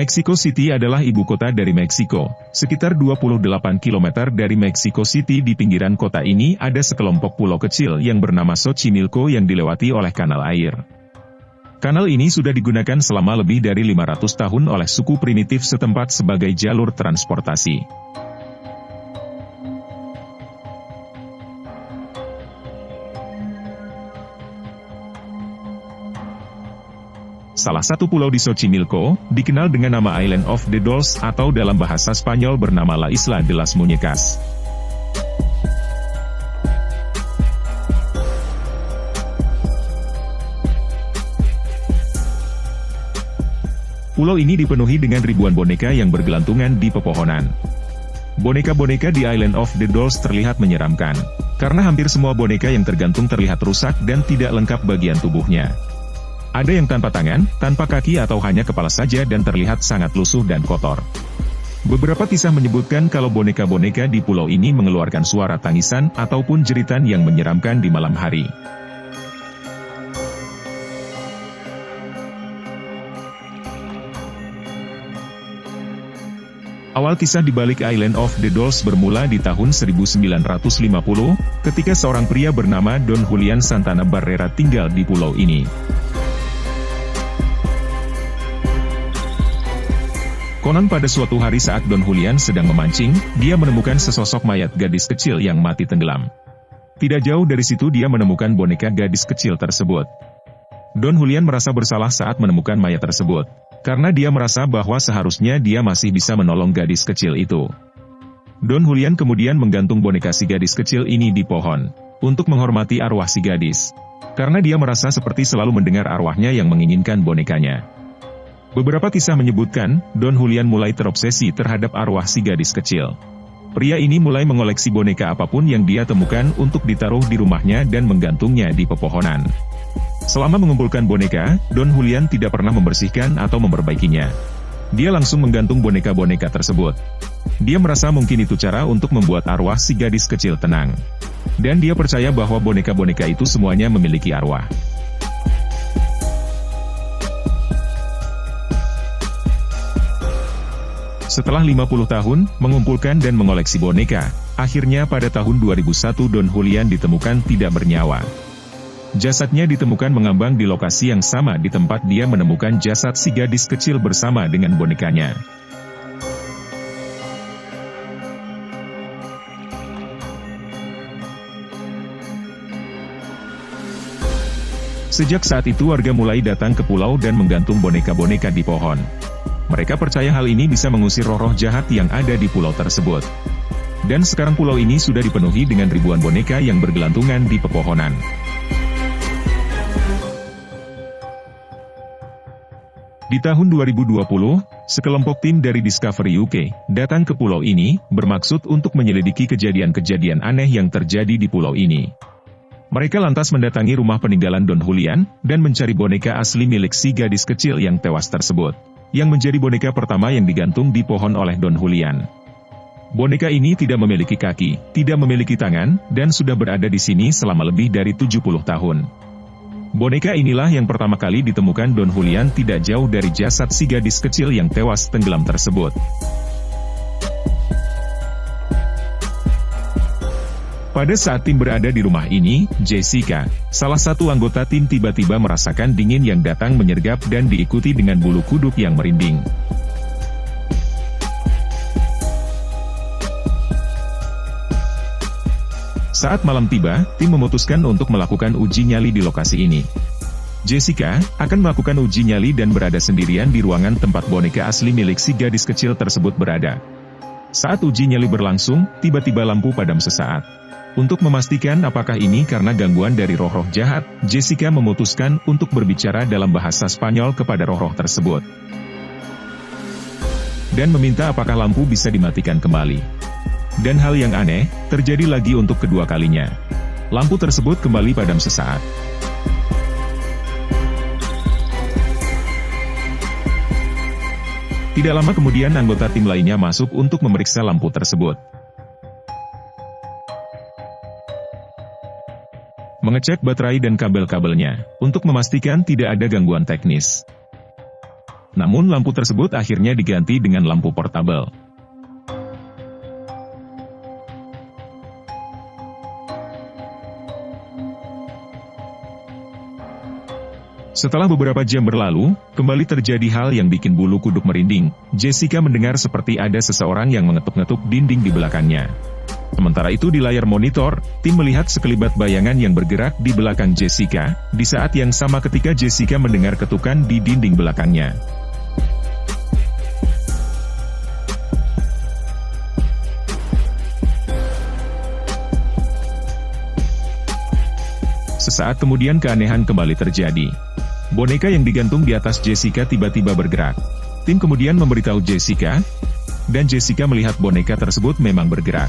Mexico City adalah ibu kota dari Meksiko. Sekitar 28 km dari Mexico City di pinggiran kota ini ada sekelompok pulau kecil yang bernama Xochimilco yang dilewati oleh kanal air. Kanal ini sudah digunakan selama lebih dari 500 tahun oleh suku primitif setempat sebagai jalur transportasi. Salah satu pulau di Xochimilco, dikenal dengan nama Island of the Dolls atau dalam bahasa Spanyol bernama La Isla de las Muñecas. Pulau ini dipenuhi dengan ribuan boneka yang bergelantungan di pepohonan. Boneka-boneka di Island of the Dolls terlihat menyeramkan, karena hampir semua boneka yang tergantung terlihat rusak dan tidak lengkap bagian tubuhnya. Ada yang tanpa tangan, tanpa kaki atau hanya kepala saja dan terlihat sangat lusuh dan kotor. Beberapa kisah menyebutkan kalau boneka-boneka di pulau ini mengeluarkan suara tangisan ataupun jeritan yang menyeramkan di malam hari. Awal kisah di balik Island of the Dolls bermula di tahun 1950, ketika seorang pria bernama Don Julian Santana Barrera tinggal di pulau ini. Konon pada suatu hari saat Don Julian sedang memancing, dia menemukan sesosok mayat gadis kecil yang mati tenggelam. Tidak jauh dari situ dia menemukan boneka gadis kecil tersebut. Don Julian merasa bersalah saat menemukan mayat tersebut, karena dia merasa bahwa seharusnya dia masih bisa menolong gadis kecil itu. Don Julian kemudian menggantung boneka si gadis kecil ini di pohon, untuk menghormati arwah si gadis, karena dia merasa seperti selalu mendengar arwahnya yang menginginkan bonekanya. Beberapa kisah menyebutkan, Don Julian mulai terobsesi terhadap arwah si gadis kecil. Pria ini mulai mengoleksi boneka apapun yang dia temukan untuk ditaruh di rumahnya dan menggantungnya di pepohonan. Selama mengumpulkan boneka, Don Julian tidak pernah membersihkan atau memperbaikinya. Dia langsung menggantung boneka-boneka tersebut. Dia merasa mungkin itu cara untuk membuat arwah si gadis kecil tenang. Dan dia percaya bahwa boneka-boneka itu semuanya memiliki arwah. Setelah 50 tahun, mengumpulkan dan mengoleksi boneka, akhirnya pada tahun 2001 Don Julian ditemukan tidak bernyawa. Jasadnya ditemukan mengambang di lokasi yang sama di tempat dia menemukan jasad si gadis kecil bersama dengan bonekanya. Sejak saat itu warga mulai datang ke pulau dan menggantung boneka-boneka di pohon. Mereka percaya hal ini bisa mengusir roh-roh jahat yang ada di pulau tersebut. Dan sekarang pulau ini sudah dipenuhi dengan ribuan boneka yang bergelantungan di pepohonan. Di tahun 2020, sekelompok tim dari Discovery UK datang ke pulau ini, bermaksud untuk menyelidiki kejadian-kejadian aneh yang terjadi di pulau ini. Mereka lantas mendatangi rumah peninggalan Don Julian, dan mencari boneka asli milik si gadis kecil yang tewas tersebut, yang menjadi boneka pertama yang digantung di pohon oleh Don Julian. Boneka ini tidak memiliki kaki, tidak memiliki tangan, dan sudah berada di sini selama lebih dari 70 tahun. Boneka inilah yang pertama kali ditemukan Don Julian tidak jauh dari jasad si gadis kecil yang tewas tenggelam tersebut. Pada saat tim berada di rumah ini, Jessica, salah satu anggota tim tiba-tiba merasakan dingin yang datang menyergap dan diikuti dengan bulu kuduk yang merinding. Saat malam tiba, tim memutuskan untuk melakukan uji nyali di lokasi ini. Jessica akan melakukan uji nyali dan berada sendirian di ruangan tempat boneka asli milik si gadis kecil tersebut berada. Saat uji nyali berlangsung, tiba-tiba lampu padam sesaat. Untuk memastikan apakah ini karena gangguan dari roh-roh jahat, Jessica memutuskan untuk berbicara dalam bahasa Spanyol kepada roh-roh tersebut. Dan meminta apakah lampu bisa dimatikan kembali. Dan hal yang aneh, terjadi lagi untuk kedua kalinya. Lampu tersebut kembali padam sesaat. Tidak lama kemudian anggota tim lainnya masuk untuk memeriksa lampu tersebut. Mengecek baterai dan kabel-kabelnya, untuk memastikan tidak ada gangguan teknis. Namun lampu tersebut akhirnya diganti dengan lampu portabel. Setelah beberapa jam berlalu, kembali terjadi hal yang bikin bulu kuduk merinding. Jessica mendengar seperti ada seseorang yang mengetuk-ngetuk dinding di belakangnya. Sementara itu di layar monitor, tim melihat sekelibat bayangan yang bergerak di belakang Jessica, di saat yang sama ketika Jessica mendengar ketukan di dinding belakangnya. Sesaat kemudian keanehan kembali terjadi. Boneka yang digantung di atas Jessica tiba-tiba bergerak. Tim kemudian memberitahu Jessica, dan Jessica melihat boneka tersebut memang bergerak.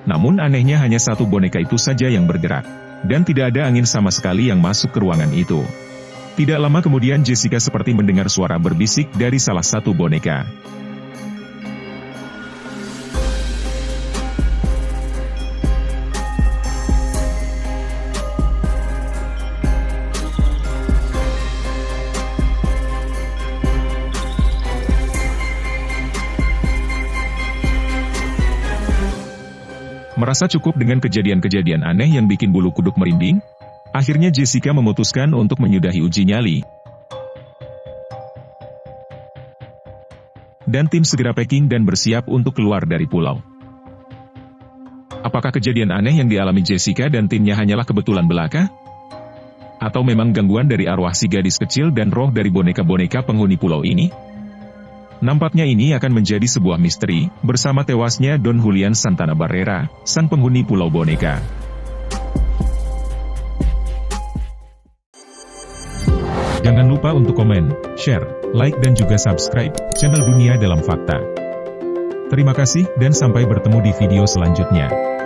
Namun anehnya hanya satu boneka itu saja yang bergerak, dan tidak ada angin sama sekali yang masuk ke ruangan itu. Tidak lama kemudian Jessica seperti mendengar suara berbisik dari salah satu boneka. Merasa cukup dengan kejadian-kejadian aneh yang bikin bulu kuduk merinding, akhirnya Jessica memutuskan untuk menyudahi uji nyali. Dan tim segera packing dan bersiap untuk keluar dari pulau. Apakah kejadian aneh yang dialami Jessica dan timnya hanyalah kebetulan belaka? Atau memang gangguan dari arwah si gadis kecil dan roh dari boneka-boneka penghuni pulau ini? Nampaknya ini akan menjadi sebuah misteri, bersama tewasnya Don Julian Santana Barrera, sang penghuni Pulau Boneka. Jangan lupa untuk komen, share, like dan juga subscribe channel Dunia Dalam Fakta. Terima kasih dan sampai bertemu di video selanjutnya.